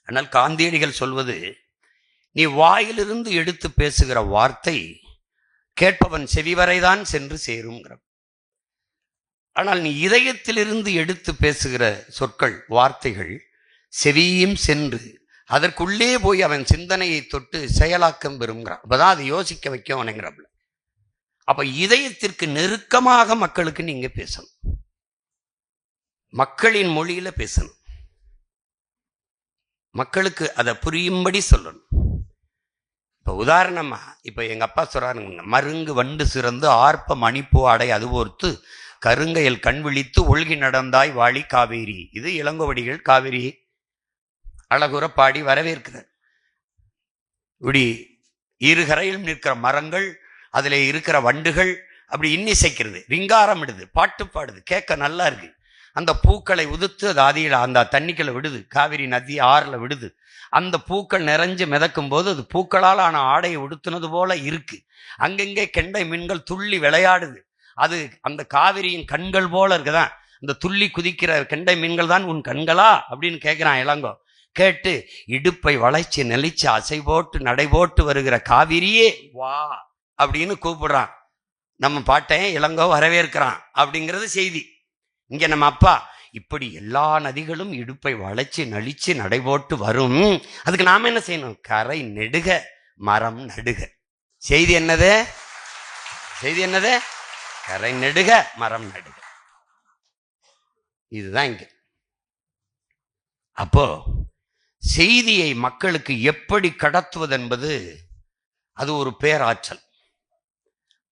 ஆனால் காந்தியடிகள் சொல்வது, நீ வாயிலிருந்து எடுத்து பேசுகிற வார்த்தை கேட்பவன் செவிவரைதான் சென்று சேருங்கிற. ஆனால் நீ இதயத்திலிருந்து எடுத்து பேசுகிற சொற்கள், வார்த்தைகள் செவியும் சென்று அதற்குள்ளே போய் அவன் சிந்தனையை தொட்டு செயலாக்கம் பெறுங்கிறான். அப்பதான் அதை யோசிக்க வைக்கும் அவனுங்கிறப்ப. அப்ப இதயத்திற்கு நெருக்கமாக மக்களுக்கு நீங்க பேசணும், மக்களின் மொழியில பேசணும், மக்களுக்கு அதை புரியும்படி சொல்லணும். இப்ப உதாரணமா இப்ப எங்க அப்பா சொல்றாருங்க, மருங்கு வண்டு சிறந்து ஆர்ப்ப மணிப்பூ அடை அதுபோர்த்து கருங்கையில் கண் விழித்து ஒழுகி நடந்தாய் வாழி காவேரி. இது இளங்கோவடிகள் காவேரி அழகுற பாடி வரவேற்கிறார். இப்படி இருகரையில் நிற்கிற மரங்கள், அதுல இருக்கிற வண்டுகள் அப்படி இன்னிசைக்கிறது, ரிங்காரம் இடுது, பாட்டு பாடுது, கேட்க நல்லா இருக்கு. அந்த பூக்களை உதுத்து அது ஆதியில் அந்த தண்ணிக்குள்ள விடுது, காவிரி நதி ஆறுல விடுது. அந்த பூக்கள் நிறைஞ்சு மிதக்கும் போது அது பூக்களால் ஆன ஆடையை உடுத்துனது போல இருக்கு. அங்கங்கே கெண்டை மீன்கள் துள்ளி விளையாடுது. அது அந்த காவிரியின் கண்கள் போல இருக்குதான். அந்த துள்ளி குதிக்கிற கெண்டை மீன்கள் தான் உன் கண்களா அப்படின்னு கேட்கிறான் இளங்கோ. கேட்டு இடுப்பை வளைச்சு நெளிச்சு அசை போட்டு நடை போட்டு வருகிற காவிரியே வா அப்படின்னு கூப்பிடுறான். நம்ம பாட்டை இளங்கோ வரவேற்கிறான் அப்படிங்கிறது செய்தி. இங்க நம்ம அப்பா இப்படி எல்லா நதிகளும் இடுப்பை வளைச்சு நளிச்சு நடைபோட்டு வரும், அதுக்கு நாம என்ன செய்யணும்? கரை நெடுக மரம் நடுக. செய்தி என்னது? செய்தி என்னது? கரை நெடுக மரம் நடுக. இதுதான் இங்க. அப்போ செய்தியை மக்களுக்கு எப்படி கடத்துவது என்பது அது ஒரு பேராற்றல்.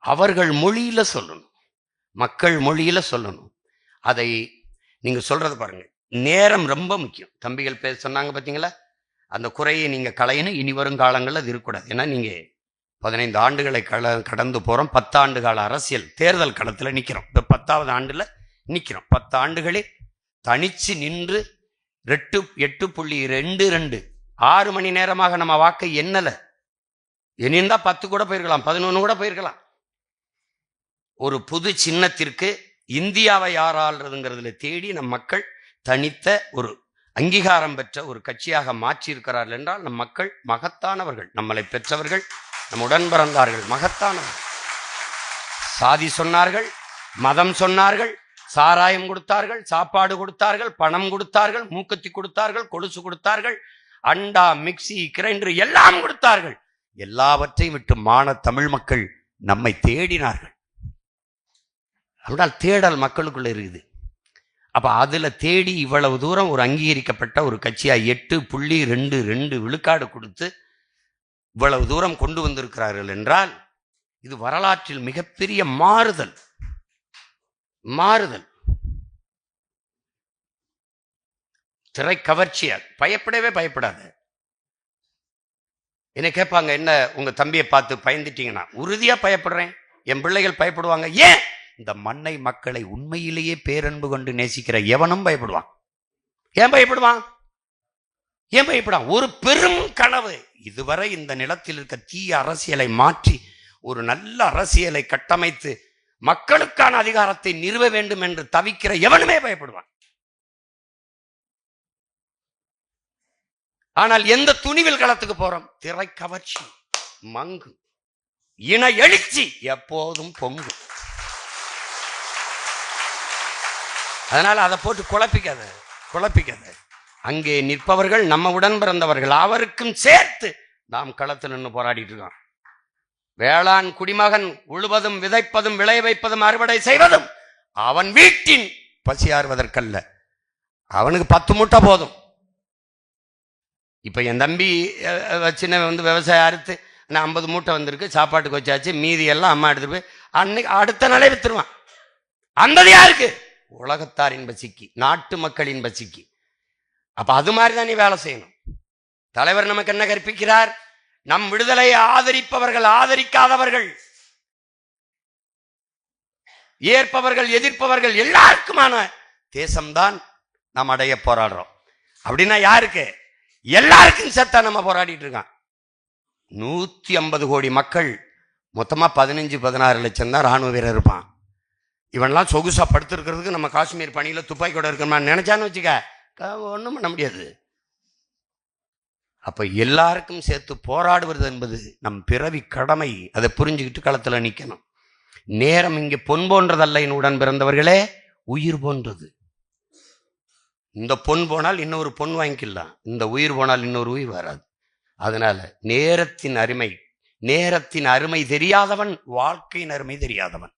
அவர்கள் மொழியில சொல்லணும், மக்கள் மொழியில சொல்லணும். அதை நீங்க சொல்றது பாருங்க, நேரம் ரொம்ப முக்கியம். தம்பிகள் பேச சொன்னாங்க பார்த்தீங்களா, அந்த குறையை நீங்க களையணும். இனி வரும் காலங்களில் அது இருக்கக்கூடாது. ஏன்னா நீங்க 15 ஆண்டுகளை கடந்து போறோம். 10 ஆண்டு கால அரசியல் தேர்தல் களத்தில் நிற்கிறோம். இப்போ 10வது ஆண்டுல நிற்கிறோம். 10 ஆண்டுகளில் தனிச்சு நின்று 8.22 6 மணி நேரமாக நம்ம வாக்கை எண்ணல. எண்ணிருந்தா 10 கூட போயிருக்கலாம், 11 கூட போயிருக்கலாம். ஒரு புது சின்னத்திற்கு இந்தியாவை யாராள்றதுங்கிறதுல தேடி நம் மக்கள் தனித்த ஒரு அங்கீகாரம் பெற்ற ஒரு கட்சியாக மாற்றி இருக்கிறார்கள் என்றால் நம் மக்கள் மகத்தானவர்கள், நம்மளை பெற்றவர்கள், நம் உடன் பிறந்தார்கள், மகத்தானவர்கள். சாதி சொன்னார்கள், மதம் சொன்னார்கள், சாராயம் கொடுத்தார்கள், சாப்பாடு கொடுத்தார்கள், பணம் கொடுத்தார்கள், மூக்கத்தி கொடுத்தார்கள், கொலுசு கொடுத்தார்கள், அண்டா மிக்சி கிரைண்டர் எல்லாம் கொடுத்தார்கள். எல்லாவற்றையும் விட்டு மான தமிழ் மக்கள் நம்மை தேடினார்கள். அப்படினால் தேடல் மக்களுக்குள்ள இருக்குது. அப்ப அதுல தேடி இவ்வளவு தூரம் ஒரு அங்கீகரிக்கப்பட்ட ஒரு கட்சியா 8.22 விழுக்காடு கொடுத்து இவ்வளவு தூரம் கொண்டு வந்திருக்கிறார்கள் என்றால் இது வரலாற்றில் மிகப்பெரிய மாறுதல். மாறுதல். திரை கவர்ச்சியா பயப்படவே பயப்படாத. என்ன கேட்பாங்க, என்ன உங்க தம்பியை பார்த்து பயந்துட்டீங்கன்னா? உறுதியா பயப்படுறேன். என் பிள்ளைகள் பயப்படுவாங்க. ஏன்? இந்த மண்ணை மக்களை உண்மையிலேயே பேரன்பு கொண்டு நேசிக்கிற எவனும் பயப்படுவான். ஏன் பயப்படுவான்? ஏன் பயப்படான்? ஒரு பெரும் கனவு. இதுவரை இந்த நிலத்தில் இருக்க தீய அரசியலை மாற்றி ஒரு நல்ல அரசியலை கட்டமைத்து மக்களுக்கான அதிகாரத்தை நிறுவ வேண்டும் என்று தவிக்கிற எவனுமே பயப்படுவான். ஆனால் எந்த துணிவில் களத்துக்கு போறோம்? திரை கவர்ச்சி, மங்கு, இன எழுச்சி எப்போதும் பொங்கு. அதனால அதை போட்டு குழப்பிக்காத. அங்கே நிற்பவர்கள் நம்ம உடன் பிறந்தவர்கள், அவருக்கும் சேர்த்து நாம் களத்தில் நின்று போராடிட்டு இருக்கோம். வேளாண் குடிமகன் உழுவதும் விதைப்பதும் விளைய வைப்பதும் அறுவடை செய்வதும் அவன் வீட்டின் பசியாறுவதற்கல்ல. அவனுக்கு 10 மூட்டை போதும். இப்ப என் தம்பி சின்ன விவசாயம் அறுத்து 50 மூட்டை வந்திருக்கு, சாப்பாட்டுக்கு வச்சாச்சு, மீதி எல்லாம் அம்மா எடுத்துட்டு போய் அன்னைக்கு அடுத்த நாளே வித்துருவான். அந்த யாருக்கு? உலகத்தாரின் பசிக்கு, நாட்டு மக்களின் பசிக்கு. அப்ப அது மாதிரிதான் நீ வேலை செய்யணும். தலைவர் நமக்கு என்ன கற்பிக்கிறார்? நம் விடுதலையை ஆதரிப்பவர்கள், ஆதரிக்காதவர்கள், ஏற்பவர்கள், எதிர்ப்பவர்கள் எல்லாருக்குமான தேசம்தான் நாம் அடைய போராடுறோம். அப்படின்னா யாருக்கு? எல்லாருக்கும் சேர்த்தா நம்ம போராடிட்டு இருக்கான். 150 கோடி மக்கள், மொத்தமா 15-16 லட்சம் தான் ராணுவ வீரர் இருப்பான். இவன்லாம் சொகுசா படுத்திருக்கிறதுக்கு நம்ம காஷ்மீர் பணியில துப்பாக்கியோட இருக்கணுமா நினைச்சான்னு வச்சுக்க, ஒன்றும் பண்ண முடியாது. அப்ப எல்லாருக்கும் சேர்த்து போராடுவது என்பது நம் பிறவி கடமை. அதை புரிஞ்சுக்கிட்டு களத்துல நிக்கணும். நேரம் இங்கே பொன் போன்றதல்ல என் உடன் பிறந்தவர்களே, உயிர் போன்றது. இந்த பொன் போனால் இன்னொரு பொன் வாங்கிக்கலாம், இந்த உயிர் போனால் இன்னொரு உயிர் வராது. அதனால நேரத்தின் அருமை தெரியாதவன் வாழ்க்கையின் அருமை தெரியாதவன்.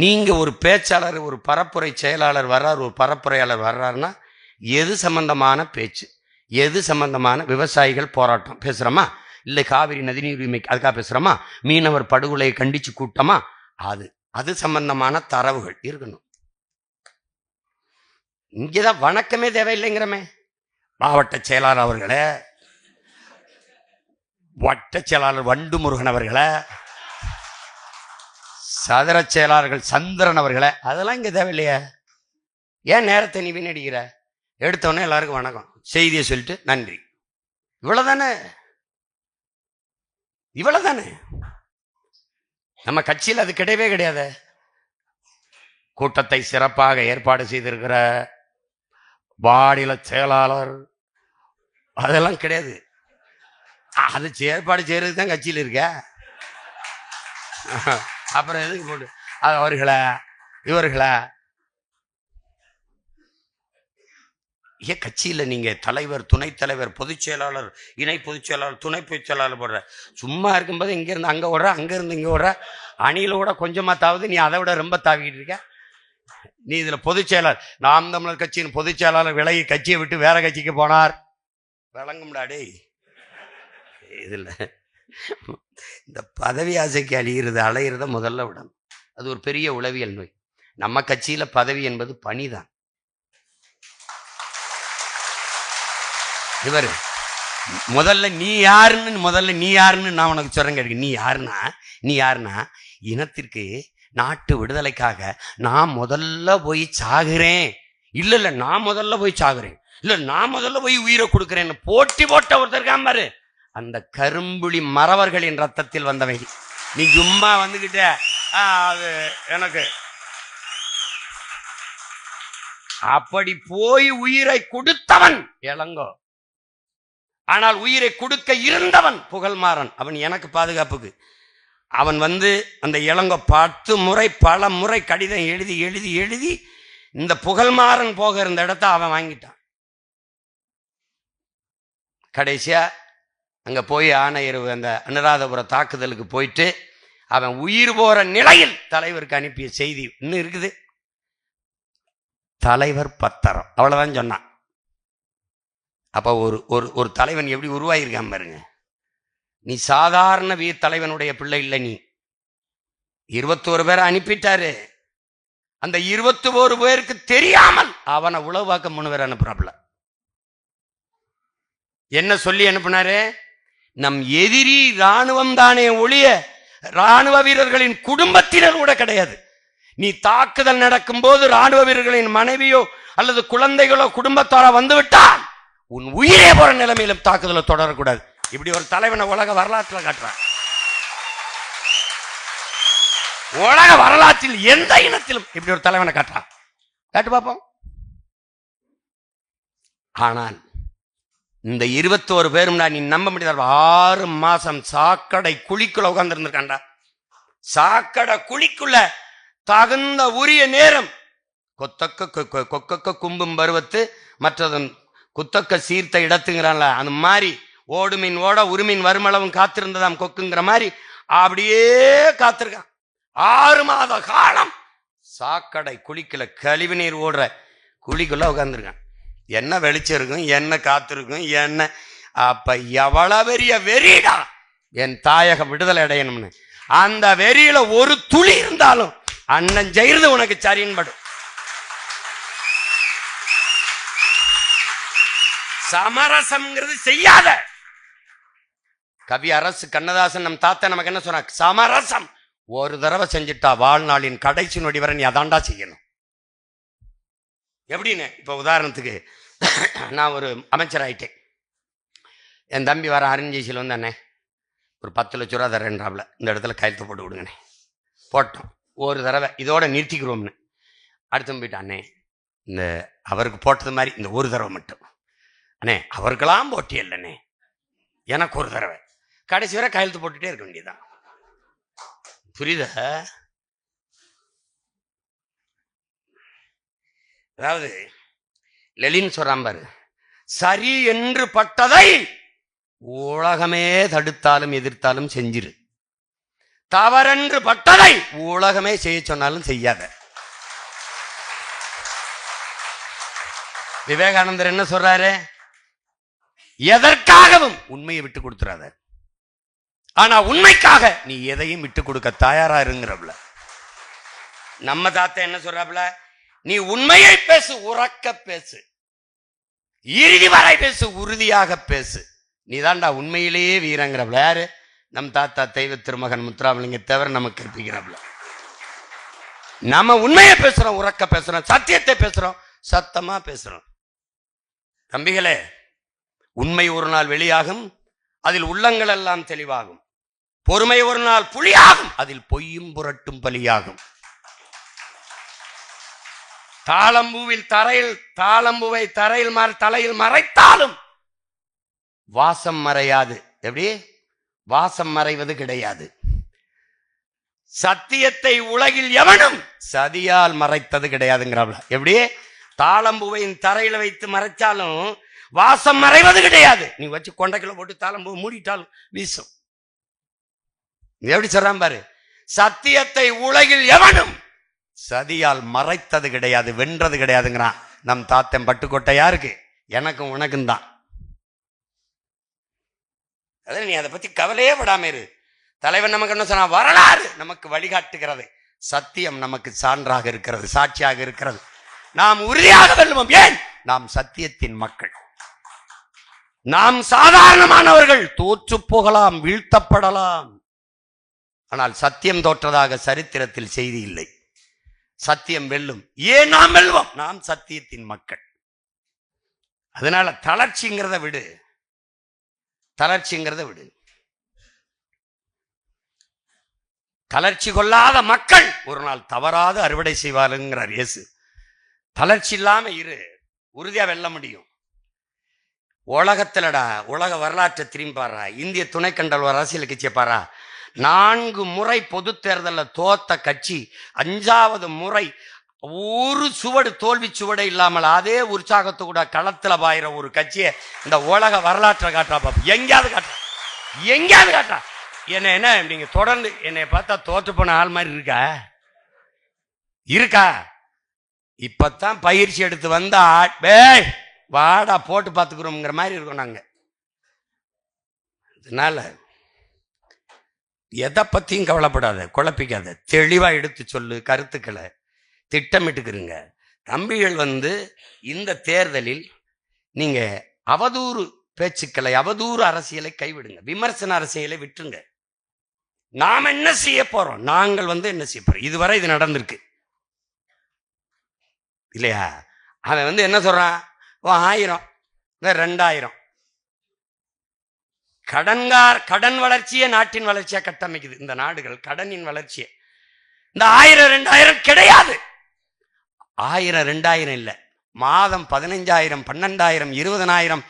நீங்க ஒரு பேச்சாளர், ஒரு பரப்புரை செயலாளர் வர்றார், ஒரு பரப்புரையாளர் வர்றாருன்னா எது சம்பந்தமான பேச்சு, எது சம்பந்தமான விவசாயிகள் போராட்டம் பேசுறோமா, இல்லை காவிரி நதிநீர் உரிமை அதுக்காக பேசுறோமா, மீனவர் படுகொலையை கண்டிச்சு கூட்டமா, அது சம்பந்தமான தரவுகள் இருக்கணும். இங்கேதான் வணக்கமே தேவையில்லைங்கிறமே. மாவட்ட செயலாளர் அவர்களே, வட்ட செயலாளர் வண்டு முருகன் அவர்களை, சதுர செயலாளர்கள் சந்திரன் அவர்களை, அதெல்லாம் இங்க தேவையில்லையா? ஏன் நேரத்தை நீ வீணடிக்கிற? எடுத்தோடனே எல்லாருக்கும் வணக்கம், செய்தியை சொல்லிட்டு நன்றி, இவ்வளவுதானே. நம்ம கட்சியில் அது கிடையவே கிடையாது. கூட்டத்தை சிறப்பாக ஏற்பாடு செய்திருக்கிற மாநில செயலாளர் அதெல்லாம் கிடையாது. அது ஏற்பாடு செய்யறதுக்கு தான் கட்சியில் இருக்க. அப்புறம் எதுக்கு போட்டு அவர்களை இவர்களை ஏன் கட்சியில் நீங்க தலைவர், துணைத் தலைவர், பொதுச் செயலாளர், இணை பொதுச் செயலாளர், துணை பொதுச் செயலாளர் போடுற? சும்மா இருக்கும்போது இங்க இருந்து அங்க ஓடுற, அங்க இருந்து இங்க ஓடுற. அணிலோட கொஞ்சமா தாவது, நீ அதை விட ரொம்ப தாவிக்கிட்டு இருக்க. நீ இதுல பொதுச் செயலாளர், நாம் தமிழர் கட்சியின் பொதுச் செயலாளர் விலகி கட்சியை விட்டு வேற கட்சிக்கு போனார். விளங்கும்டாடே. இதுல இந்த பதவி ஆசைக்கு அலையிறத முதல்ல விடணும். அது ஒரு பெரிய உளவியல் நோய். நம்ம கட்சியில பதவி என்பது பணிதான். இவர் முதல்ல நீ யாருன்னு நான் உனக்கு சொல்றேன் கேட்க. நீ யாருன்னா இனத்திற்கு, நாட்டு விடுதலைக்காக நான் முதல்ல போய் சாகுறேன், இல்ல நான் முதல்ல போய் சாகுறேன், இல்ல நான் முதல்ல போய் உயிரை கொடுக்கிறேன்னு போட்டி போட்ட ஒருத்தர் காம்பாரு. அந்த கரும்புலி மறவர்களின் ரத்தத்தில் வந்தவன். நீ சும்மா வந்துகிட்ட அது எனக்கு அப்படி போய் உயிரை கொடுத்தவன் இளங்கோ. ஆனால் உயிரை கொடுக்க இருந்தவன் புகழ்மாறன். அவன் எனக்கு பாதுகாப்புக்கு அவன் அந்த இளங்கோ 10 முறை பல முறை கடிதம் எழுதி எழுதி எழுதி இந்த புகழ்மாறன் போக இருந்த இடத்த அவன் வாங்கிட்டான். கடைசியா அங்க போய் ஆணையர் அந்த அனுராதபுர தாக்குதலுக்கு போயிட்டு அவன் உயிர் போற நிலையில் தலைவருக்கு அனுப்பிய செய்தி இன்னும் இருக்குது. தலைவர் பத்திரம், அவ்வளவுதான் சொன்னான். அப்ப ஒரு தலைவன் எப்படி உருவாயிருக்கான் பாருங்க. நீ சாதாரண வீர் தலைவனுடைய பிள்ளை இல்லை. நீ 21 பேரை அனுப்பிட்டாரு. அந்த 21 பேருக்கு தெரியாமல் அவனை உளவு பார்க்க 3 பேர் அனுப்புறாப்புல. என்ன சொல்லி அனுப்புனாரு? நம் எதிரி ராணுவம் தானே ஒழிய ராணுவ வீரர்களின் குடும்பத்தினர் கூட கிடையாது. நீ தாக்குதல் நடக்கும் போது ராணுவ வீரர்களின் மனைவியோ அல்லது குழந்தைகளோ குடும்பத்தாரோ வந்துவிட்டால் உன் உயிரே போற நிலைமையிலும் தாக்குதலை தொடரக்கூடாது. இப்படி ஒரு தலைவனை உலக வரலாற்றில் காட்டுறான். உலக வரலாற்றில் எந்த இனத்திலும் இப்படி ஒரு தலைவனை காட்டுறான். காட்டு பார்ப்போம். ஆனால் இந்த 21 பேரும் நீ நம்ப முடியாது. 6 மாசம் சாக்கடை குழிக்குள்ள உட்கார்ந்து இருந்திருக்காண்டா. சாக்கடை குழிக்குள்ள தகுந்த உரிய நேரம் கொக்கக்க கும்பும் பருவத்து மற்றதும் குத்தக்க சீர்த்த இடத்துங்கிறான்ல, அந்த மாதிரி ஓடுமீன் ஓட உரிமீன் வருமளவும் காத்திருந்ததாம் கொக்குங்கிற மாதிரி அப்படியே காத்திருக்கான். 6 மாத காலம் சாக்கடை குழிக்குள்ள கழிவு நீர் ஓடுற குழிக்குள்ள உட்கார்ந்துருக்கான். என்ன வெளிச்சம் இருக்கும், என்ன காத்திருக்கும், என்ன. அப்ப எவ்வளவு பெரிய வெறிடா என் தாயகம் விடுதலை அடையணும்னு. அந்த வெறியில ஒரு துளி இருந்தாலும் அண்ணன் ஜெயிறது உனக்கு சரின்படும். சமரசம்ங்கிறது செய்யாத. கவி அரசு கண்ணதாசன் நம் தாத்தா நமக்கு என்ன சொன்னா? சமரசம் ஒரு தடவை செஞ்சுட்டா வாழ்நாளின் கடைசி நொடி வரை நீ அதாண்டா செய்யணும். எப்படின்னு, இப்ப உதாரணத்துக்கு நான் ஒரு அமைச்சர் ஆயிட்டேன். என் தம்பி வர அருண்ஜெய்சியில் வந்தானே, ஒரு 10 லட்ச ரூபா தரேன்றாப்ல, இந்த இடத்துல கையெழுத்து போட்டு விடுங்கண்ணே. போட்டோம். ஒரு தடவை இதோட நிறுத்திக்கிறோம்னு. அடுத்து போயிட்டானே, இந்த அவருக்கு போட்டது மாதிரி இந்த ஒரு தடவை மட்டும் அண்ணே அவர்களாம் போட்டி இல்லைண்ணே, எனக்கு ஒரு தடவை கடைசி வரை கையெழுத்து போட்டுட்டே இருக்க வேண்டியதான். புரியுதா? அதாவது லெலின் சொல்றான் பாரு, சரி என்று பட்டதை உலகமே தடுத்தாலும் எதிர்த்தாலும் செஞ்சிரு, தவறென்று பட்டதை உலகமே செய்ய சொன்னாலும் செய்யாத. விவேகானந்தர் என்ன சொல்றாரு? எதற்காகவும் உண்மையை விட்டு கொடுத்துறாத, ஆனா உண்மைக்காக நீ எதையும் விட்டு கொடுக்க தயாரா இருங்கிறப்ல. நம்ம தாத்தா என்ன சொல்றாப்ல? நீ உண்மையை பேசு, உறக்க பேசு, இறுதி வரை பேசு, உறுதியாக பேசு, நீ தான்டா உண்மையிலேயே வீரங்கிறப்ல. யாரு? நம் தாத்தா தெய்வ திருமகன் முத்துராமலிங்க தவிர நமக்கு கற்பிக்கிறாப்ல. நம்ம உண்மையை பேசுறோம், உறக்க பேசுறோம், சத்தியத்தை பேசுறோம், சத்தமா பேசுறோம். தம்பிகளே, உண்மை ஒரு நாள் வெளியாகும், அதில் உள்ளங்கள் எல்லாம் தெளிவாகும். பொறுமை ஒரு நாள் புலியாகும், அதில் பொய்யும் புரட்டும் பலியாகும். தாளம்பூவை தரையில் தலையில் மறைத்தாலும் வாசம் மறையாது. எப்படி? வாசம் மறைவது கிடையாது. சத்தியத்தை உலகில் எவனும் சதியால் மறைத்தது கிடையாதுங்கிறாப்ல. எப்படி? தாளம்பூவையின் தரையில வைத்து மறைச்சாலும் வாசம் மறைவது கிடையாது. நீ வச்சு கொண்டைக்குள்ள போட்டு தாளம்பூ மூடிட்டாலும் வீசும். எப்படி சொல்றான் பாரு, சத்தியத்தை உலகில் எவனும் சதியால் மறைத்தது கிடையாது, வென்றது கிடையாதுங்கிறான். நம் தாத்தன் பட்டுக்கோட்டை யாருக்கு? எனக்கும் உனக்கும் தான். அதான் நீ அதை பத்தி கவலையே படாம இரு. தலைவன் நமக்கு என்ன சொன்னா? வரலாறு நமக்கு வழிகாட்டுகிறது, சத்தியம் நமக்கு சான்றாக இருக்கிறது, சாட்சியாக இருக்கிறது. நாம் உறுதியாக வெல்லுவோம். ஏன்? நாம் சத்தியத்தின் மக்கள். நாம் சாதாரணமானவர்கள், தோற்று போகலாம், வீழ்த்தப்படலாம், ஆனால் சத்தியம் தோற்றதாக சரித்திரத்தில் செய்தி இல்லை. சத்தியம் வெல்லும். ஏன் நாம் வெல்வோம்? நாம் சத்தியத்தின் மக்கள். அதனால தளர்ச்சிங்கிறத விடு, தளர்ச்சிங்கிறத விடு. தளர்ச்சி கொள்ளாத மக்கள் ஒரு நாள் தவறாது அறுவடை செய்வாருங்கிறார் இயேசு. தளர்ச்சி இல்லாம இரு, உறுதியா வெல்ல முடியும். உலகத்திலடா, உலக வரலாற்றை திரும்பி பாரா, இந்திய துணைக்கண்டல் அரசியல் கட்சியை பாரா, 4 முறை பொது தேர்தலில் தோத்த கட்சி 5வது முறை ஒரு சுவடு, தோல்வி சுவடு இல்லாமல் அதே உற்சாகத்து கூட களத்துல பாயிர ஒரு கட்சியை இந்த உலக வரலாற்றை காட்டா பாப்பா. எங்கேயாவது காட்டா, எங்கேயாவது காட்டா. என்ன நீங்க தொடர்ந்து என்னை பார்த்தா தோற்று போன ஆள் மாதிரி இருக்கா? இப்பத்தான் பயிற்சி எடுத்து வந்தா வாடா போட்டு பார்த்துக்கிறோம்ங்கிற மாதிரி இருக்கோம் நாங்க. அதனால எதை பத்தியும் கவலைப்படாத, குழப்பிக்காத, தெளிவா எடுத்து சொல்லு, கருத்துக்களை திட்டமிட்டுக்கிறீங்க. தம்பிகள் இந்த தேர்தலில் நீங்க அவதூறு பேச்சுக்களை, அவதூறு அரசியலை கைவிடுங்க, விமர்சன அரசியலை விட்டுருங்க. நாம் என்ன செய்ய போறோம்? நாங்கள் என்ன செய்ய போறோம்? இதுவரை இது நடந்திருக்கு இல்லையா? அவன் என்ன சொல்றான்? 1000 2000 கடன் வளர்ச்சியே நாட்டின் வளர்ச்சியா கட்டமைக்குது. இந்த நாடுகள் கடனின் வளர்ச்சியை. இந்த 1000 2000 கிடையாது. 1000 2000 இல்ல, மாதம் 15,000 12,000 20,000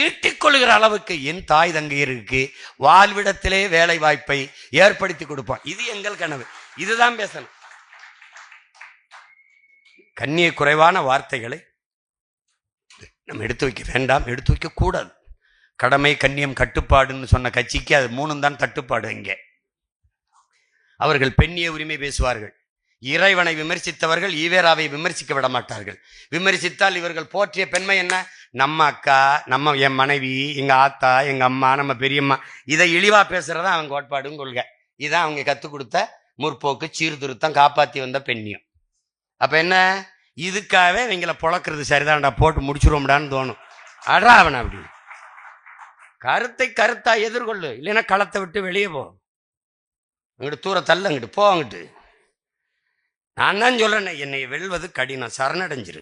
ஈட்டிக் கொள்கிற அளவுக்கு என் தாய் தங்கையருக்கு வாழ்விடத்திலே வேலை வாய்ப்பை ஏற்படுத்தி கொடுப்போம். இது எங்கள் கனவு. இதுதான் பேசணும். கண்ணிய குறைவான வார்த்தைகளை நம்ம எடுத்து வைக்க வேண்டாம், எடுத்து வைக்க கூடாது. கடமை, கண்ணியம், கட்டுப்பாடுன்னு சொன்ன கட்சிக்கு அது 3 தான் தட்டுப்பாடு. இங்கே அவர்கள் பெண்ணிய உரிமை பேசுவார்கள். இறைவனை விமர்சித்தவர்கள் ஈவேராவை விமர்சிக்க விட மாட்டார்கள். விமர்சித்தால் இவர்கள் போற்றிய பெண்மை என்ன? நம்ம அக்கா, என் மனைவி, எங்க ஆத்தா, எங்க அம்மா, நம்ம பெரியம்மா, இதை இழிவா பேசுறதா அவங்க கோட்பாடுன்னு கொள்கை. இதான் அவங்க கத்துக் கொடுத்த முற்போக்கு, சீர்திருத்தம், காப்பாத்தி வந்த பெண்ணியம். அப்ப என்ன? இதுக்காகவே இவங்களை பொழக்கிறது சரிதான்டா, போட்டு முடிச்சிருவோம்டான்னு தோணும். அடா அவன் அப்படி கருத்தை கருத்தா எதிர்கொள்ளு, இல்லைன்னா களத்தை விட்டு வெளியே போ, அங்கிட்டு தூர தள்ள, அங்கிட்டு போ. அங்கிட்டு நான் தான் சொல்றேன், என்னை வெல்வது கடினம், சரணடைஞ்சிரு.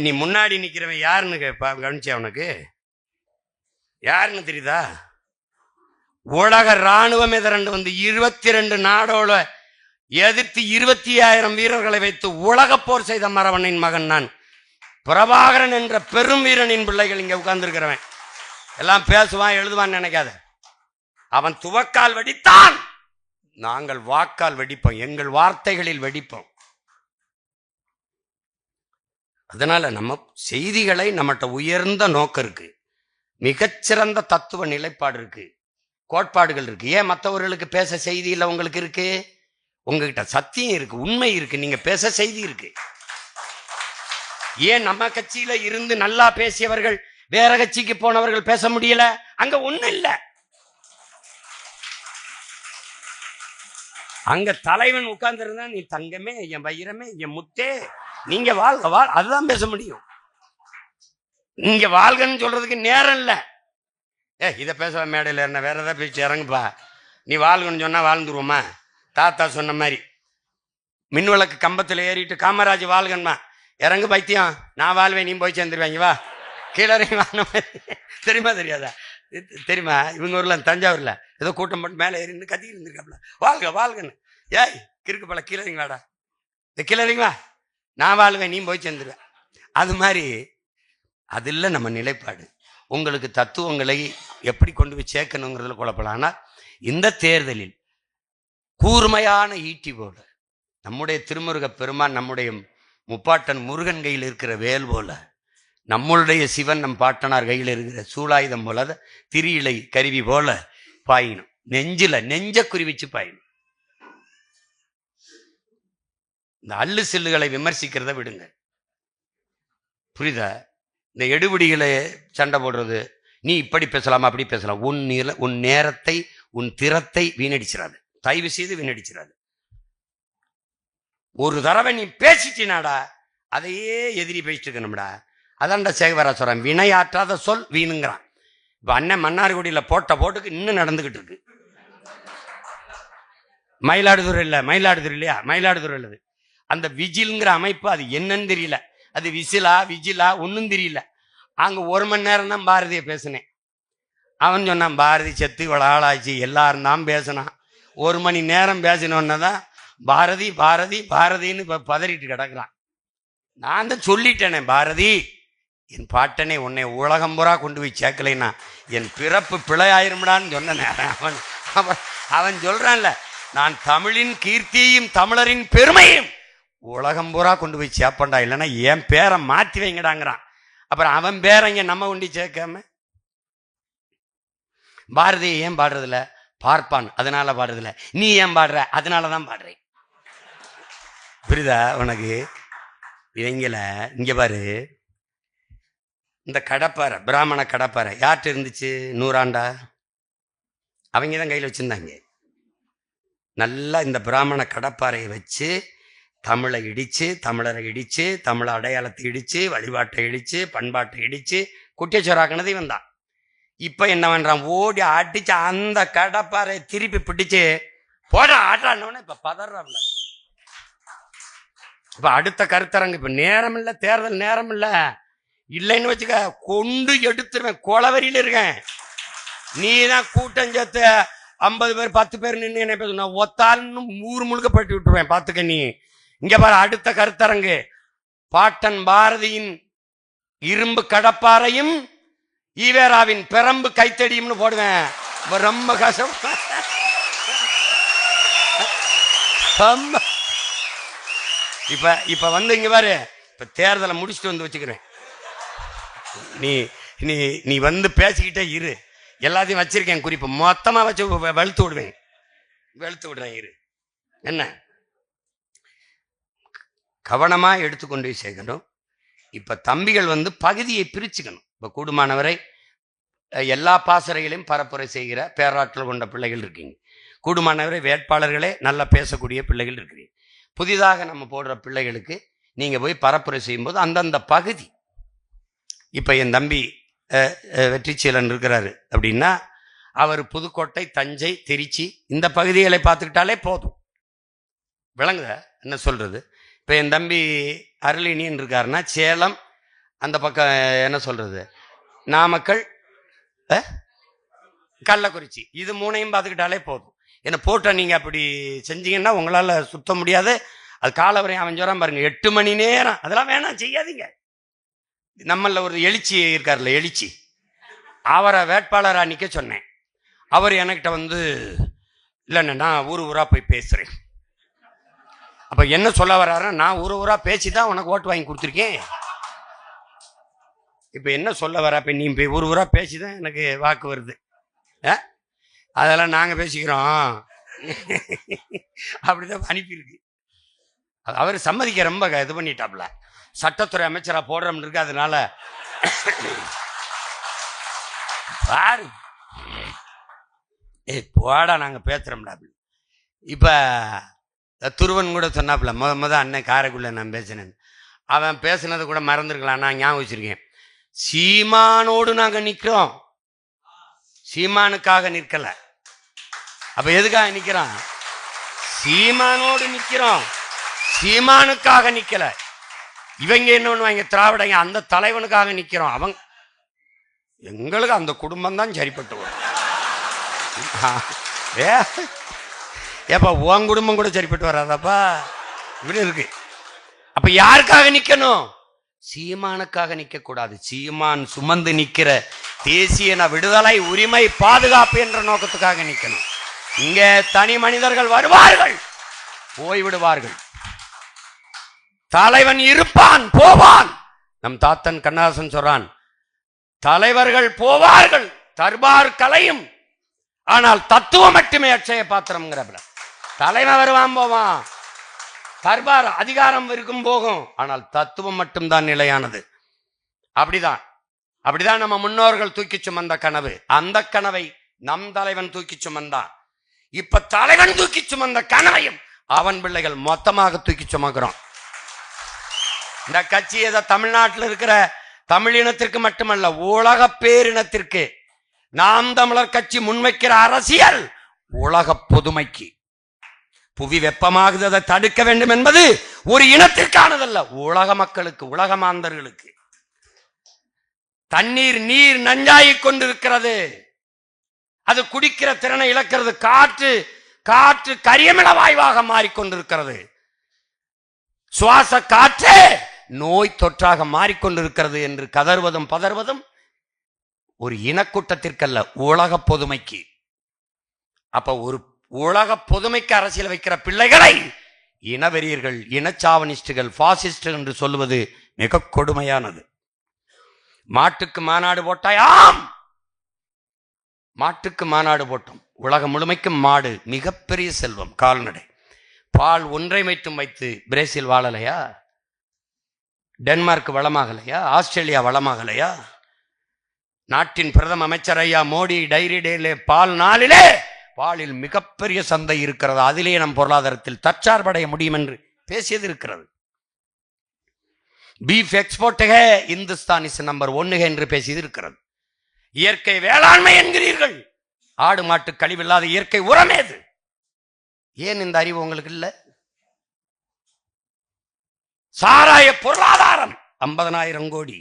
நீ முன்னாடி நிக்கிறவன் யாருன்னு கவனிச்சா? உனக்கு யாருன்னு தெரியுதா? உலக இராணுவமே திரண்டு 22 நாடோட எதிர்த்து 20,000 வீரர்களை வைத்து உலக போர் செய்த மறவனின் மகன் நான். பிரபாகரன் என்ற பெரும் வீரனின் பிள்ளைகள் இங்க உட்கார்ந்துருக்கிறவன். எல்லாம் பேசுவான் எழுதுவான்னு நினைக்காத. அவன் துவக்கால் வெடித்தான், நாங்கள் வாக்கால் வெடிப்போம், எங்கள் வார்த்தைகளில் வெடிப்போம். அதனால நம்ம செய்திகளை நம்மகிட்ட உயர்ந்த நோக்கம் இருக்கு, மிகச்சிறந்த தத்துவ நிலைப்பாடு இருக்கு, கோட்பாடுகள் இருக்கு. ஏன் மற்றவர்களுக்கு பேச செய்தி இல்லை? உங்களுக்கு இருக்கு, உங்ககிட்ட சத்தியம் இருக்கு, உண்மை இருக்கு, நீங்க பேச செய்தி இருக்கு. ஏன் நம்ம கட்சியில இருந்து நல்லா பேசியவர்கள் வேற கட்சிக்கு போனவர்கள் பேச முடியல? அங்க ஒண்ணு இல்ல, அங்க தலைவன் உட்கார்ந்து இருந்தா நீ தங்கமே, என் வைரமே, என் முத்தே, நீங்க வாழ்க வாழ், அதுதான் பேச முடியும். இங்க வாழ்கன்னு சொல்றதுக்கு நேரம் இல்ல. இதை பேச மேடையில் என்ன வேற ஏதாவது பேச்சு இறங்குப்பா, நீ வாழ்கன்னு சொன்னா வாழ்ந்துருவோமா? தாத்தா சொன்ன மாதிரி மின்விளக்கு கம்பத்தில் ஏறிட்டு காமராஜ் வாழ்கன்மா, இறங்கு பைத்தியம், நான் வாழ்வேன், நீ போய் சேர்ந்துருவாங்க, வா கீழே வாங்க. தெரியுமா தெரியாதா? தெரியுமா? இவங்க ஊர்ல தஞ்சாவூர்ல ஏதோ கூட்டம் போட்டு மேலே ஏறின்னு கத்தி இருந்திருக்காப்ல, வாழ்க வாழ்கன்னு. ஏய் கிறுக்கு பல கீழே இறங்கலாடா, இந்த கீழே இறங்குவா, நான் வாழ்வேன், நீ போய் சேர்ந்துருவேன். அது மாதிரி அது இல்லை நம்ம நிலைப்பாடு. உங்களுக்கு தத்துவங்களை எப்படி கொண்டு போய் சேர்க்கணுங்கிறதுல குழப்பலாம். ஆனால் இந்த தேர்தலில் கூர்மையான ஈட்டி போல நம்முடைய திருமுருக பெருமான், நம்முடைய முப்பாட்டன் முருகன் கையில் இருக்கிற வேல் போல, நம்மளுடைய சிவன் நம் பாட்டனார் கையில் இருக்கிற சூலாயுதம் போல, திரியிலை கருவி போல பாயினும், நெஞ்ச குறிவிச்சு பாயினும். இந்த அள்ளு சில்லுகளை விமர்சிக்கிறத விடுங்க, புரியுதா? இந்த எடுபிடிகளை சண்டை போடுறது, நீ இப்படி பேசலாமா அப்படி பேசலாம், உன் நேரத்தை உன் திறத்தை வீணடிச்சிடாது, தயவு செய்து வீணடிச்சிடாது. ஒரு தடவை நீ பேசிட்டினாடா அதையே எதிரி பேசிட்டு இருக்கணும்டா. அதான்டா சேகவரா சொல்றான், வினையாற்றாத சொல் வீணுங்கிறான். இப்ப அண்ணன் மன்னார்குடியில போட்ட போட்டுக்கு இன்னும் நடந்துகிட்டு இருக்கு. மயிலாடுதுறை இல்லையா, மயிலாடுதுறை இல்லது. அந்த விஜில்ங்கிற அமைப்பு அது என்னன்னு தெரியல, அது விஜிலா ஒன்னும் தெரியல. அங்க 1 மணி நேரம் தான் பாரதியை பேசினேன். அவன் சொன்னான், பாரதி செத்து இவ்வளவு ஆளாச்சு, எல்லாரும் தான் பேசினான். 1 மணி நேரம் பேசினோன்னதான் பாரதி பாரதி பாரதின்னு இப்ப பதறிட்டு கிடக்குறான். நான் தான் சொல்லிட்டேனே, பாரதி என் பாட்டனே, உன்னை உலகம் பூரா கொண்டு போய் சேர்க்கலைன்னா என் பிறப்பு பிழையாயிரும்டான்னு சொன்னேன். அவன் சொல்றான்ல, நான் தமிழின் கீர்த்தியையும் தமிழரின் பெருமையும் உலகம் பூரா கொண்டு போய் சேர்ப்பண்டா, இல்லைன்னா என் பேரை மாற்றி வைங்கடாங்கிறான். அப்புறம் அவன் பேரங்க நம்ம கொண்டு சேர்க்காம பாரதியை ஏன் பாடுறதில்ல? பார்ப்பான் அதனால பாடுறதில்ல. நீ ஏன் பாடுற? அதனாலதான் பாடுறேன். புரியுதா உனக்கு? இவங்கள இங்க பாரு, இந்த கடப்பாறை, பிராமண கடப்பாறை யார்கிட்ட இருந்துச்சு 100 ஆண்டா? அவங்க தான் கையில் வச்சிருந்தாங்க. நல்லா இந்த பிராமண கடப்பாறையை வச்சு தமிழை இடிச்சு, தமிழரை இடிச்சு, தமிழ் அடையாளத்தை இடிச்சு, வழிபாட்டை இடிச்சு, பண்பாட்டை இடிச்சு குட்டியச்சோராக்கினது இவன் தான். இப்ப என்ன பண்றான்? ஓடி அடிச்சு அந்த கடப்பாறை திருப்பி பிடிச்சு போட ஆட்டான்னு இப்ப பதறாப்ல. இப்ப அடுத்த கருத்தரங்கு, இப்ப நேரம் இல்ல, தேர்தல் நேரம் இல்ல, இல்லைன்னு வச்சுக்க கொண்டு எடுத்துருவேன், கொலவரியில இருக்கேன். நீ தான் கூட்டம் சேர்த்து 50 பேர் 10 பேர் நின்று என்ன பேச, ஒத்தால்னு ஊர் முழுக்க பட்டு விட்டுருவேன், பாத்துக்க. நீ இங்க பாரு, அடுத்த கருத்தரங்கு பாட்டன் பாரதியின் இரும்பு கடப்பாறையும் ஈவேராவின் பெரம்பு கைத்தடியும்னு போடுவேன். ரொம்ப கஷ்டம். இப்ப வந்து இங்க பாரு, இப்ப தேர்தலை முடிச்சுட்டு வந்து வச்சுக்கிறேன். நீ நீ நீ வந்து பேசிக்கிட்டே இரு, எல்லாத்தையும் வச்சிருக்கேன் குறிப்பு, மொத்தமா வச்சு வெளுத்து விடுறேன் இரு. என்ன கவனமா எடுத்துக்கொண்டு சேர்க்கணும். இப்ப தம்பிகள் வந்து பகுதியை பிரிச்சுக்கணும். இப்ப கூடுமானவரை எல்லா பாசறைகளையும் பரப்புரை செய்கிற பேராற்றல் கொண்ட பிள்ளைகள் இருக்கீங்க. கூடுமானவரை வேட்பாளர்களே நல்லா பேசக்கூடிய பிள்ளைகள் இருக்கிறீங்க. புதிதாக நம்ம போடுற பிள்ளைகளுக்கு நீங்க போய் பரப்புரை செய்யும்போது அந்தந்த பகுதி, இப்ப என் தம்பி வெற்றிச்சீலன் இருக்கிறாரு அப்படின்னா, அவர் புதுக்கோட்டை, தஞ்சை, திருச்சி இந்த பகுதிகளை பார்த்துக்கிட்டாலே போதும். விளங்குத என்ன சொல்றது? இப்ப என் தம்பி அருளினின்னு இருக்காருன்னா சேலம், அந்த பக்கம் என்ன சொல்றது, நாமக்கல், கள்ளக்குறிச்சி, இது 3ஐயும் பார்த்துக்கிட்டாலே போதும். என்ன போட்ட நீங்க அப்படி செஞ்சீங்கன்னா உங்களால சுத்த முடியாது. அது காலவரையும் அவன் சொல்றான் பாருங்க, 8 மணி நேரம், அதெல்லாம் வேணாம், செய்யாதீங்க. நம்மள ஒரு எழுச்சி இருக்கார்ல, எழுச்சி, அவரை வேட்பாளராக நிற்க சொன்னேன். அவர் என்கிட்ட வந்து இல்லைண்ணே நான் ஊரா போய் பேசுறேன். அப்ப என்ன சொல்ல வர்றாரு, நான் ஊரா பேசி தான் உனக்கு ஓட்டு வாங்கி கொடுத்துருக்கேன். இப்ப என்ன சொல்ல வர, இப்ப நீ ஊரா பேசிதான் எனக்கு வாக்கு வருது, அதெல்லாம் நாங்க பேசிக்கிறோம் அப்படிதான் அனுப்பியிருக்கு. அவர் சம்மதிக்க ரொம்ப இது பண்ணிட்டாப்ல, சட்டத்துறை அமைச்சரா போடுறோம்னு இருக்கு. அதனால பாரு போடா நாங்க பேசுறோம்டா. இப்ப துருவன் கூட சொன்னாப்புல, முத அண்ணன் காரைக்குள்ள நான் பேசினேன். அவன் பேசுனது கூட மறந்துருக்கலாம், நான் ஞாபகம் வச்சிருக்கேன். சீமானோடு நாங்க நிக்கிறோம், சீமானுக்காக நிற்கல. அப்ப எதுக்காக நிக்கிறோம்? சீமானோடு நிக்கிறோம், சீமானுக்காக நிக்கல. இவங்க என்ன பண்ணுவாங்க, திராவிடங்க அந்த தலைவனுக்காக நிக்கிறோம். அவங்க எங்களுக்கு அந்த குடும்பம் தான் சரிப்பட்டு வரும். ஏப்பா உன் குடும்பம் கூட சரிப்பட்டு வராதாப்பா, இப்படி இருக்கு. அப்ப யாருக்காக நிக்கணும்? சீமானுக்காக நிக்க கூடாது. சீமான் சுமந்து நிக்கிற தேசிய விடுதலை, உரிமை, பாதுகாப்பு என்ற நோக்கத்துக்காக நிக்கணும். இங்க தனி மனிதர்கள் வருவார்கள், போய்விடுவார்கள். தலைவன் இருப்பான், போவான். நம் தாத்தன் கண்ணதாசன் சொல்றான், தலைவர்கள் போவார்கள், தர்பார் கலையும், ஆனால் தத்துவம் மட்டுமே அட்சய பாத்திரம்ங்கிற. தலைவன் வருவான் போவான், தர்பார் அதிகாரம் இருக்கும் போகும், ஆனால் தத்துவம் மட்டும்தான் நிலையானது. அப்படிதான் நம்ம முன்னோர்கள் தூக்கி சுமந்த கனவு. அந்த கனவை நம் தலைவன் தூக்கி சுமந்தான். இப்ப தலைவன் தூக்கி சுமந்த கனவையும் அவன் பிள்ளைகள் மொத்தமாக தூக்கி சுமக்கிறோம். இந்த கட்சி ஏதோ தமிழ்நாட்டில் இருக்கிற தமிழினத்திற்கு மட்டுமல்ல, உலக பேரினத்திற்கு. நாம் தமிழர் கட்சி முன்வைக்கிற அரசியல் உலக பொதுமைக்கு. புவி வெப்பமாகுது, அதை தடுக்க வேண்டும் என்பது ஒரு இனத்திற்கானதல்ல, உலக மக்களுக்கு, உலக மாந்தர்களுக்கு. தண்ணீர் நீர் நஞ்சாயிக் கொண்டிருக்கிறது, அது குடிக்கிற திறனை இழக்கிறது. காற்று கரியமில வாயுவாக மாறிக்கொண்டிருக்கிறது. சுவாச காற்றே நோய் தொற்றாக மாறிக்கொண்டிருக்கிறது என்று கதறுவதும் பதறுவதும் ஒரு இனக்கூட்டத்திற்கல்ல, உலக பொதுமைக்கு. அப்ப ஒரு உலக பொதுமைக்கு அரசியல் வைக்கிற பிள்ளைகளை இனவெறியர்கள், இனச்சாவனிஸ்டுகள், பாசிஸ்டர் என்று சொல்லுவது மிக கொடுமையானது. மாட்டுக்கு மாநாடு போட்டாய், ஆம் மாட்டுக்கு மாநாடு போட்டோம். உலகம் முழுமைக்கும் மாடு மிகப்பெரிய செல்வம், கால்நடை. பால் ஒன்றை மட்டும் வைத்து பிரேசில் வாழலையா? டென்மார்க் வளமாகலையா? ஆஸ்திரேலியா வளமாகலையா? நாட்டின் பிரதம அமைச்சர் ஐயா மோடி டைரி டேலே பால் நாளிலே பாலில் மிகப்பெரிய சந்தை இருக்கிறது, அதிலேயே நம் பொருளாதாரத்தில் தற்சார்படைய முடியும் என்று பேசியது இருக்கிறது. Beef export Hindustan is number 1 என்று பேசியது இருக்கிறது. இயற்கை வேளாண்மை என்கிறீர்கள், ஆடு மாட்டு கழிவில்லாத இயற்கை உரமேது? ஏன் இந்த அறிவு உங்களுக்கு இல்ல? சாராய பொருளாதாரம் 50,000 கோடி,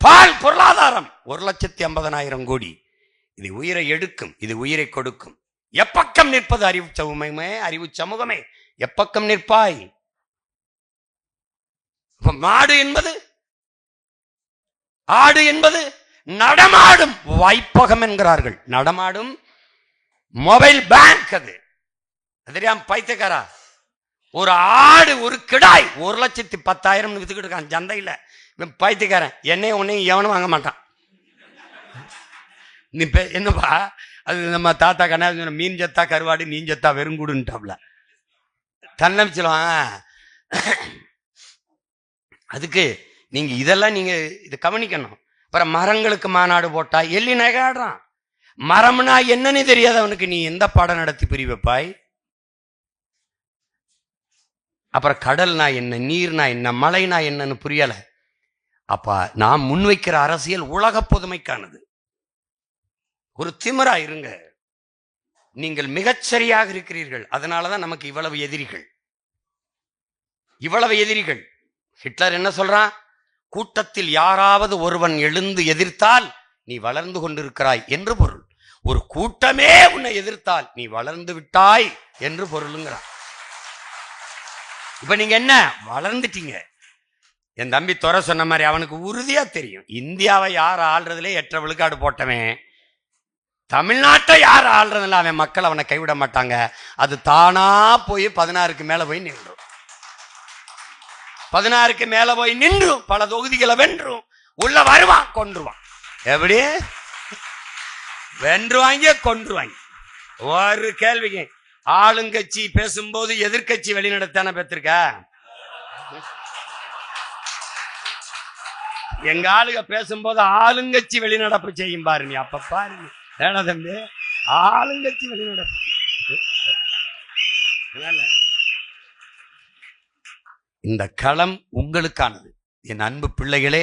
பால் பொருளாதாரம் 1,50,000 கோடி. இது உயிரை எடுக்கும், இது உயிரை கொடுக்கும். எப்பக்கம் நிற்பது அறிவு சமூகமே, அறிவு சமூகமே எப்பக்கம் நிற்பாய்? மாடு என்பது, ஆடு என்பது நடமாடும் வைப்பகம் என்கிறார்கள். நடமாடும் மொபைல் பேங்க். அது தெரியாம பைத்தியக்காரா, ஒரு ஆடு ஒரு கிடாய் 1,10,000 வித்துக்கிட்டு இருக்கான் சந்தையில். பைத்தியக்காரன், என்னையும் உன்னையும் எவனும் வாங்க மாட்டான். நீ என்னப்பா அது, நம்ம தாத்தா கண்ணா மீன் ஜத்தா கருவாடு, நீன் ஜத்தா வெறுங்கூடுன்ட்டாப்ல தன்னமிச்சிடுவான். அதுக்கு நீங்க இதெல்லாம் நீங்க இதை கவனிக்கணும். அப்புறம் மரங்களுக்கு மாநாடு போட்டா எள்ளி நகையாடுறான். மரம்னா என்னன்னு தெரியாது அவனுக்கு, நீ எந்த பாடம் நடத்தி புரிய வைப்பாய்? அப்புறம் கடல்னா என்ன, நீர்னா என்ன, மழைனா என்னன்னு புரியல. அப்ப நாம் முன்வைக்கிற அரசியல் உலக பொதுமைக்கானது. ஒரு திமிரா இருங்க. நீங்கள் மிகச்சரியாக இருக்கிறீர்கள், அதனாலதான் நமக்கு இவ்வளவு எதிரிகள், இவ்வளவு எதிரிகள். ஹிட்லர் என்ன சொல்றான்? கூட்டத்தில் யாராவது ஒருவன் எழுந்து எதிர்த்தால் நீ வளர்ந்து கொண்டிருக்கிறாய் என்று பொருள். ஒரு கூட்டமே உன்னை எதிர்த்தால் நீ வளர்ந்து விட்டாய் என்று பொருளுங்கிறான். இப்ப நீங்க என்ன வளர்ந்துட்டீங்க? என் தம்பி துறை சொன்ன மாதிரி அவனுக்கு உறுதியா தெரியும், இந்தியாவை யார் ஆள்றதுல 8 விழுக்காடு போட்டவன் தமிழ்நாட்டை யார் ஆள்றதுல அவன் மக்கள் அவனை கைவிட மாட்டாங்க. அது தானா போய் 16க்கு மேல போய் நின்றும், 16க்கு மேல போய் நின்றும், பல தொகுதிகளை வென்றும், உள்ள வருவான், கொன்றுவான். எப்படி வென்றுவாங்க, கொன்றுவாங்க. ஒரு கேள்விக்கு ஆளுங்கட்சி பேசும்போது எதிர்கட்சி வெளிநடத்தான பெற்றிருக்க. எங்க ஆளுங்க பேசும்போது ஆளுங்கட்சி வெளிநடப்பு செய்யும் பாரு. நீ அப்ப பாரு ஏடா தம்பி, ஆளுங்கட்சி வெளிநடப்பு. இந்த களம் உங்களுக்கானது என் அன்பு பிள்ளைகளே.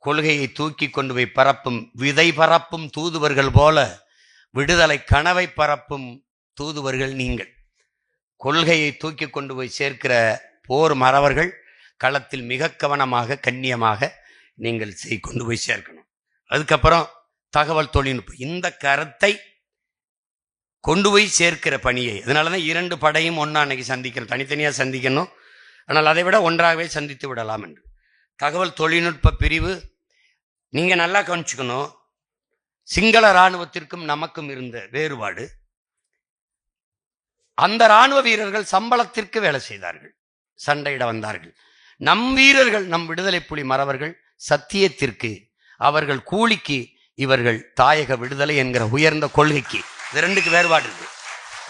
கொள்கையை தூக்கி கொண்டு போய் பரப்பும், விதை பரப்பும் தூதுவர்கள் போல விடுதலை கனவை பரப்பும் தூதுவர்கள் நீங்கள். கொள்கையை தூக்கி கொண்டு போய் சேர்க்கிற போர் மறவர்கள் களத்தில் மிக கவனமாக கண்ணியமாக நீங்கள் கொண்டு போய் சேர்க்கணும். அதுக்கப்புறம் தகவல் தொழில்நுட்பம், இந்த கருத்தை கொண்டு போய் சேர்க்கிற பணியை, அதனாலதான் 2 படையும் ஒன்னா அன்னைக்கு சந்திக்கணும், தனித்தனியா சந்திக்கணும், ஆனால் அதை விட ஒன்றாகவே சந்தித்து விடலாம் என்று. தகவல் தொழில்நுட்ப பிரிவு நீங்க நல்லா கவனிச்சுக்கணும். சிங்கள இராணுவத்திற்கும் நமக்கும் இருந்த வேறுபாடு, அந்த இராணுவ வீரர்கள் சம்பளத்திற்கு வேலை செய்தார்கள், சண்டையிட வந்தார்கள். நம் வீரர்கள், நம் விடுதலை புலி மறவர்கள் சத்தியத்திற்கு, அவர்கள் கூலிக்கு, இவர்கள் தாயக விடுதலை என்கிற உயர்ந்த கொள்கைக்கு. இது 2க்கு வேறுபாடு இருக்கு.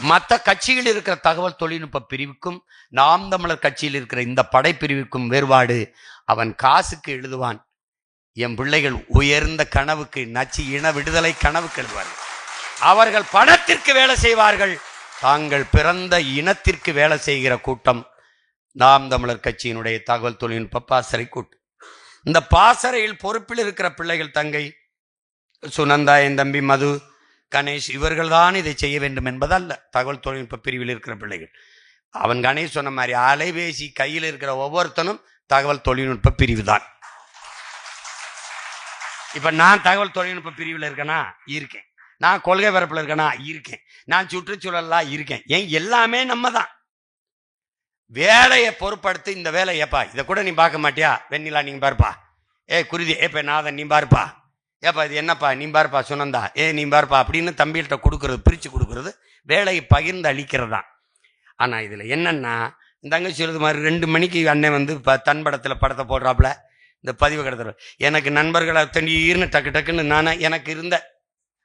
மற்ற கட்சியில் இருக்கிற தகவல் தொழில்நுட்ப பிரிவுக்கும் நாம் தமிழர் கட்சியில் இருக்கிற இந்த படைப்பிரிவுக்கும் வேறுபாடு. அவன் காசுக்கு எழுதுவான், என் பிள்ளைகள் உயர்ந்த கனவுக்கு, நச்சு இன விடுதலை கனவுக்கு எழுதுவார்கள். அவர்கள் பணத்திற்கு வேலை செய்வார்கள், தாங்கள் பிறந்த இனத்திற்கு வேலை செய்கிற கூட்டம் நாம் தமிழர் கட்சியினுடைய தகவல் தொழில்நுட்ப பாசறை கூட்டம். இந்த பாசறையில் பொறுப்பில் இருக்கிற பிள்ளைகள் தங்கை சுனந்தா, என் தம்பி மது, கணேஷ், இவர்கள் தான் இதை செய்ய வேண்டும் என்பதல்ல. தகவல் தொழில்நுட்ப பிரிவில் இருக்கிற பிள்ளைகள், அவன் கணேஷ் சொன்ன மாதிரி அலைபேசி கையில் இருக்கிற ஒவ்வொருத்தனும் தகவல் தொழில்நுட்ப பிரிவு தான். இப்ப நான் தகவல் தொழில்நுட்ப பிரிவில் இருக்கேனா? இருக்கேன். நான் கொள்கை பரப்பில் இருக்கேனா? இருக்கேன். நான் சுற்றுச்சூழல்லாம் இருக்கேன். ஏன் எல்லாமே நம்ம தான். வேலையை பொறுப்படுத்து, இந்த வேலை ஏப்பா இதை கூட நீ பார்க்க மாட்டியா, வெண்ணிலா நீங்க பாருப்பா, குருதி ஏப்ப நாதன் நீ பாருப்பா, ஏப்பா இது என்னப்பா நீ பாருப்பா, சுனந்தா நீ பாருப்பா அப்படின்னு தம்பிகிட்ட கொடுக்கறது, பிரிச்சு கொடுக்கறது, வேலையை பகிர்ந்து அளிக்கிறதான். ஆனா இதுல என்னன்னா, இந்த தங்கச்சி சொல்றது மாதிரி 2 மணிக்கு அண்ணன் வந்து தன்படத்துல படத்தை போடுறாப்புல, இந்த பதிவு கடத்துற எனக்கு நண்பர்களை தண்ணீர்னு டக்கு டக்குன்னு நானே எனக்கு இருந்த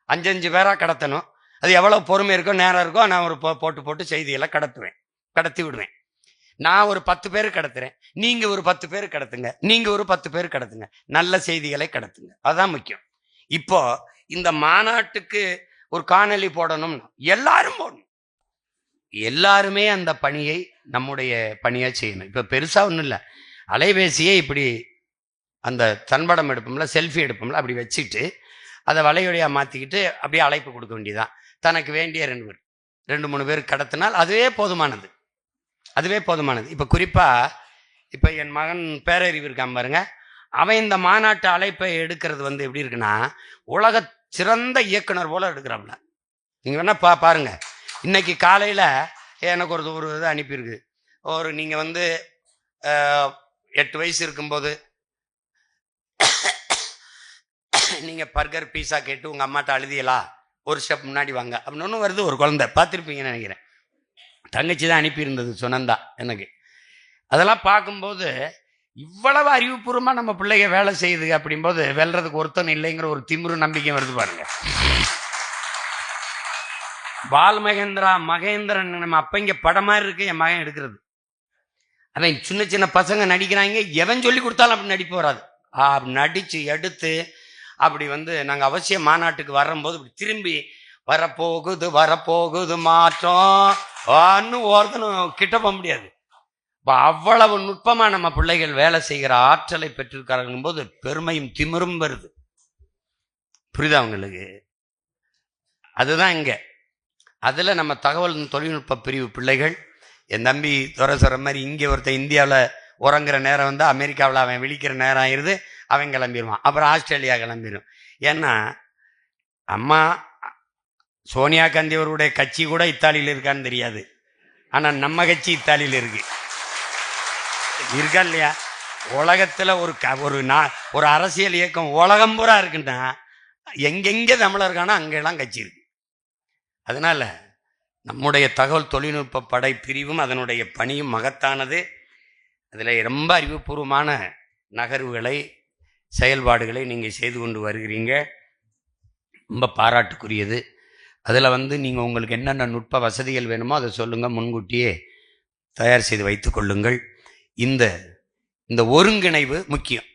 5 பேரா கடத்தணும். அது எவ்வளவு பொறுமை இருக்கோ நேரம் இருக்கோ நான் ஒரு போட்டு செய்திகளை கடத்தி விடுவேன். நான் ஒரு 10 பேர் கடத்துறேன், நீங்க ஒரு 10 பேர் கடத்துங்க, நீங்க ஒரு 10 பேர் கடத்துங்க, நல்ல செய்திகளை கடத்துங்க, அதுதான் முக்கியம். இப்போ இந்த மாநாட்டுக்கு ஒரு காணொலி போடணும், எல்லாரும் போடணும், எல்லாருமே அந்த பணியை நம்முடைய பணியா செய்யணும். இப்ப பெருசா ஒண்ணும் இல்லை, அலைபேசியே இப்படி அந்த தன்படம் எடுப்போம்ல, செல்ஃபி எடுப்போம்ல, அப்படி வச்சுட்டு அதை வலையொலியா மாத்திக்கிட்டு அப்படியே அழைப்பு கொடுக்க வேண்டியதான். தனக்கு வேண்டிய 2-3 பேர் கடத்தினால் அதுவே போதுமானது, அதுவே போதுமானது. இப்ப குறிப்பா இப்ப என் மகன் பேரறிவு இருக்கான் பாருங்க, அவன் இந்த மாநாட்டு அழைப்பை எடுக்கிறது வந்து எப்படி இருக்குன்னா, உலக சிறந்த இயக்குனர் போல எடுக்கிறாப்ல. நீங்க வேணா பாருங்க. இன்னைக்கு காலையில எனக்கு ஒரு இது அனுப்பியிருக்கு. நீங்க வந்து 8 வயசு இருக்கும்போது நீங்க பர்கர் பீஸா கேட்டு உங்க அம்மாட்ட அழுதியலா, ஒரு ஸ்டெப் முன்னாடி வாங்க அப்படின்னு ஒன்று வருது. ஒரு குழந்தை பார்த்துருப்பீங்கன்னு நினைக்கிறேன், தங்கச்சி தான் அனுப்பியிருந்தது சுனந்தா எனக்கு. அதெல்லாம் பார்க்கும்போது இவ்வளவு அறிவுபூர்வமா நம்ம பிள்ளைங்க வேலை செய்யுது அப்படிங்கும்போது வெல்றதுக்கு ஒருத்தன் இல்லைங்கிற ஒரு திமிரு நம்பிக்கை வருது பாருங்க. பால் மகேந்திரன் நம்ம அப்ப இங்க படம் மாதிரி இருக்கு என் மகன் எடுக்கிறது. அவன் சின்ன சின்ன பசங்க நடிக்கிறாங்க, எவன் சொல்லி கொடுத்தாலும் அப்படி நடிப்பு வராது. நடிச்சு எடுத்து அப்படி வந்து நாங்க அவசியம் மாநாட்டுக்கு வரும்போது திரும்பி வரப்போகுது மாற்றம் ஒருத்தனும் கிட்ட போக முடியாது. அவ்வளவு நுட்பமா நம்ம பிள்ளைகள் வேலை செய்கிற ஆற்றலை பெற்றிருக்காருங்கும் போது பெருமையும் திமிரும் வருது. புரியுதா உங்களுக்கு? அதுதான் இங்க. அதுல நம்ம தகவல் தொழில்நுட்ப பிரிவு பிள்ளைகள், என் தம்பி துறை சொல்ற மாதிரி இங்கே ஒருத்தன் இந்தியாவில் உறங்குற நேரம் வந்து அமெரிக்காவில் அவன் விழிக்கிற நேரம் ஆயிடுது, அவன் கிளம்பிடுவான், அப்புறம் ஆஸ்திரேலியா கிளம்பிடும். ஏன்னா அம்மா சோனியா காந்தி அவருடைய கட்சி கூட இத்தாலியில் இருக்கான்னு தெரியாது, ஆனா நம்ம கட்சி இத்தாலியில் இருக்கா இல்லையா? உலகத்தில் ஒரு அரசியல் இயக்கம் உலகம் பூரா இருக்குன்னா எங்கெங்கே தமிழர் இருக்கானோ அங்கெல்லாம் கட்சி இருக்கு. அதனால நம்முடைய தகவல் தொழில்நுட்ப படை பிரிவும் அதனுடைய பணியும் மகத்தானது. அதில் ரொம்ப அறிவுபூர்வமான நகர்வுகளை செயல்பாடுகளை நீங்கள் செய்து கொண்டு வருகிறீங்க, ரொம்ப பாராட்டுக்குரியது. அதில் நீங்கள் உங்களுக்கு என்னென்ன நுட்ப வசதிகள் வேணுமோ அதை சொல்லுங்கள், முன்கூட்டியே தயார் செய்து வைத்து கொள்ளுங்கள். இந்த ஒருங்கிணைவு முக்கியம்.